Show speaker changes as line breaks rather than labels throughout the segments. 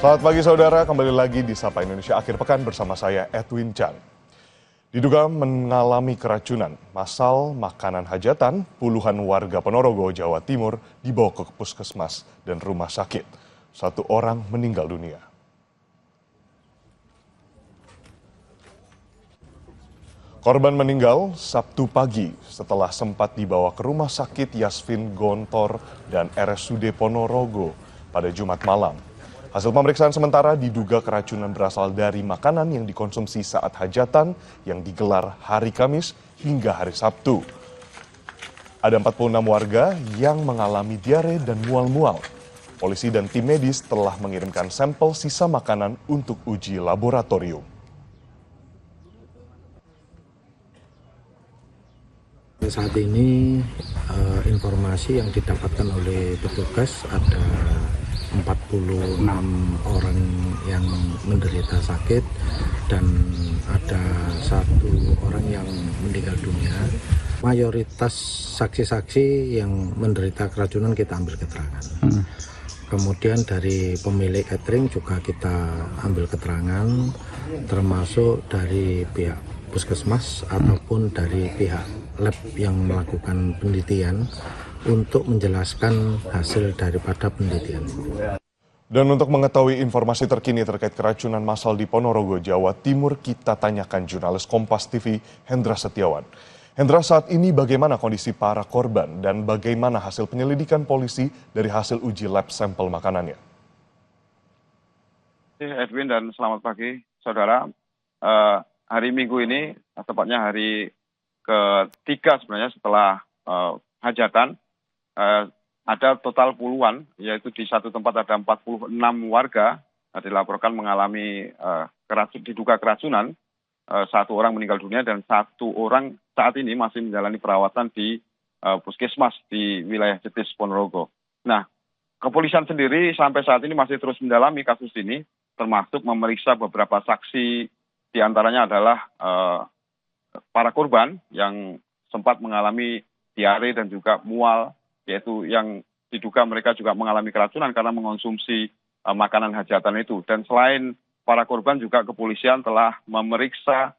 Selamat pagi saudara, kembali lagi di Sapa Indonesia Akhir Pekan bersama saya Edwin Chan. Diduga mengalami keracunan, masal makanan hajatan, puluhan warga Ponorogo, Jawa Timur dibawa ke puskesmas dan rumah sakit. Satu orang meninggal dunia. Korban meninggal Sabtu pagi setelah sempat dibawa ke rumah sakit Yasvin Gontor dan RSUD Ponorogo pada Jumat malam. Hasil pemeriksaan sementara diduga keracunan berasal dari makanan yang dikonsumsi saat hajatan yang digelar hari Kamis hingga hari Sabtu. Ada 46 warga yang mengalami diare dan mual-mual. Polisi dan tim medis telah mengirimkan sampel sisa makanan untuk uji laboratorium.
Saat ini informasi yang didapatkan oleh petugas ada 46 orang yang menderita sakit dan ada satu orang yang meninggal dunia. Mayoritas saksi-saksi yang menderita keracunan kita ambil keterangan. Kemudian dari pemilik catering juga kita ambil keterangan, termasuk dari pihak puskesmas ataupun dari pihak lab yang melakukan penelitian untuk menjelaskan hasil daripada penelitian.
Dan untuk mengetahui informasi terkini terkait keracunan massal di Ponorogo, Jawa Timur, kita tanyakan jurnalis Kompas TV Hendra Setiawan. Hendra, saat ini bagaimana kondisi para korban dan bagaimana hasil penyelidikan polisi dari hasil uji lab sampel makanannya?
Edwin dan selamat pagi, saudara. Hari Minggu ini, tepatnya hari ketiga sebenarnya setelah hajatan, ada total puluhan, yaitu di satu tempat ada 46 warga dilaporkan mengalami diduga keracunan, satu orang meninggal dunia dan satu orang saat ini masih menjalani perawatan di puskesmas di wilayah Jetis Ponorogo. Nah, kepolisian sendiri sampai saat ini masih terus mendalami kasus ini, termasuk memeriksa beberapa saksi, diantaranya adalah para korban yang sempat mengalami diare dan juga mual, yaitu yang diduga mereka juga mengalami keracunan karena mengonsumsi makanan hajatan itu. Dan selain para korban juga kepolisian telah memeriksa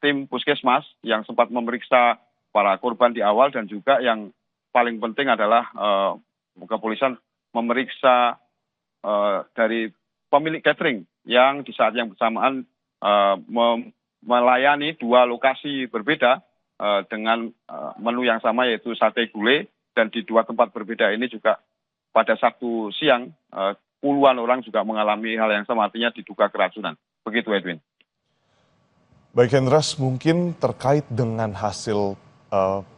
tim puskesmas yang sempat memeriksa para korban di awal, dan juga yang paling penting adalah kepolisian memeriksa dari pemilik catering yang di saat yang bersamaan melayani dua lokasi berbeda dengan menu yang sama, yaitu sate gulai, dan di dua tempat berbeda ini juga pada Sabtu siang puluhan orang juga mengalami hal yang sama, artinya diduga keracunan. Begitu, Edwin.
Baik, Hendras, mungkin terkait dengan hasil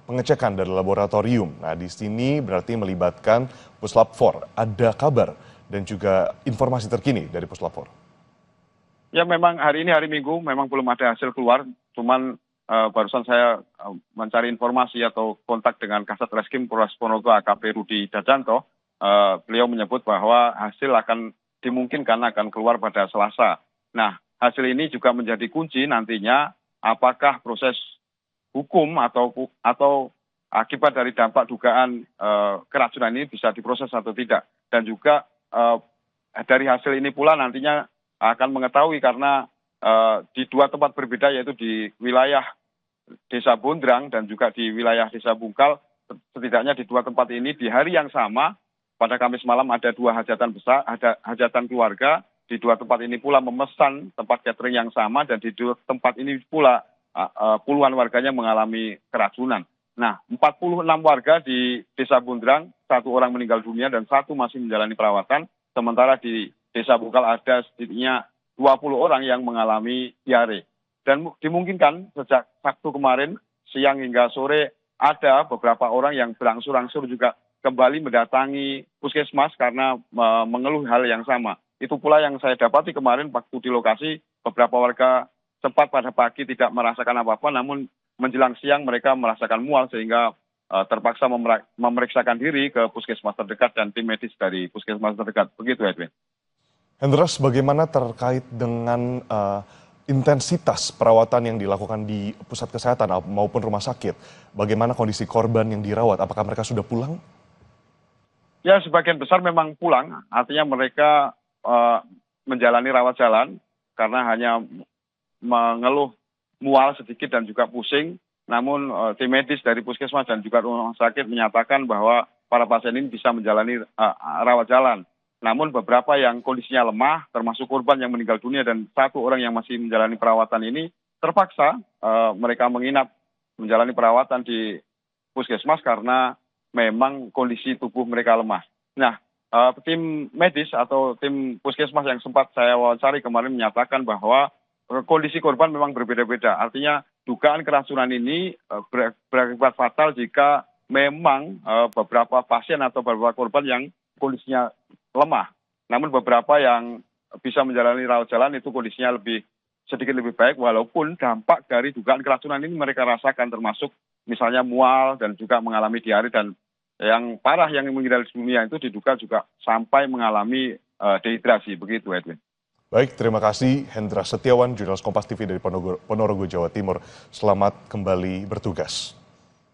pengecekan dari laboratorium. Nah, di sini berarti melibatkan Puslap 4. Ada kabar dan juga informasi terkini dari Puslap 4?
Ya, memang hari ini hari Minggu memang belum ada hasil keluar, cuman barusan saya mencari informasi atau kontak dengan Kasat Reskrim Polres Ponorogo AKP Rudi Dadanto. Beliau menyebut bahwa hasil akan dimungkinkan akan keluar pada Selasa. Nah, hasil ini juga menjadi kunci nantinya apakah proses hukum atau akibat dari dampak dugaan keracunan ini bisa diproses atau tidak. Dan juga dari hasil ini pula nantinya akan mengetahui, karena di dua tempat berbeda, yaitu di wilayah Desa Bondrang dan juga di wilayah Desa Bungkal, setidaknya di dua tempat ini di hari yang sama pada Kamis malam ada dua hajatan besar, ada hajatan keluarga. Di dua tempat ini pula memesan tempat catering yang sama, dan di dua tempat ini pula puluhan warganya mengalami keracunan. Nah, 46 warga di Desa Bondrang, satu orang meninggal dunia dan satu masih menjalani perawatan, sementara di Desa Bungkal ada sedikitnya 20 orang yang mengalami diare. Dan dimungkinkan sejak Sabtu kemarin, siang hingga sore, ada beberapa orang yang berangsur-angsur juga kembali mendatangi puskesmas karena mengeluh hal yang sama. Itu pula yang saya dapati kemarin waktu di lokasi, beberapa warga sempat pada pagi tidak merasakan apa-apa, namun menjelang siang mereka merasakan mual sehingga terpaksa memeriksakan diri ke puskesmas terdekat dan tim medis dari puskesmas terdekat. Begitu, Edwin.
Hendras, bagaimana terkait dengan intensitas perawatan yang dilakukan di pusat kesehatan maupun rumah sakit? Bagaimana kondisi korban yang dirawat? Apakah mereka sudah pulang?
Ya, sebagian besar memang pulang, artinya mereka menjalani rawat jalan karena hanya mengeluh mual sedikit dan juga pusing. Namun tim medis dari puskesmas dan juga rumah sakit menyatakan bahwa para pasien ini bisa menjalani rawat jalan. Namun beberapa yang kondisinya lemah, termasuk korban yang meninggal dunia dan 1 orang yang masih menjalani perawatan ini, terpaksa mereka menginap menjalani perawatan di puskesmas karena memang kondisi tubuh mereka lemah. Nah, tim medis atau tim puskesmas yang sempat saya wawancari kemarin menyatakan bahwa kondisi korban memang berbeda-beda. Artinya dugaan keracunan ini berakibat fatal jika memang beberapa pasien atau beberapa korban yang kondisinya lemah. Namun beberapa yang bisa menjalani rawat jalan itu kondisinya sedikit lebih baik, walaupun dampak dari dugaan keracunan ini mereka rasakan, termasuk misalnya mual dan juga mengalami diare, dan yang parah yang meninggal dunia itu diduga juga sampai mengalami dehidrasi. Begitu, Edwin.
Baik, terima kasih Hendra Setiawan, jurnalis Kompas TV dari Ponorogo, Jawa Timur. Selamat kembali bertugas.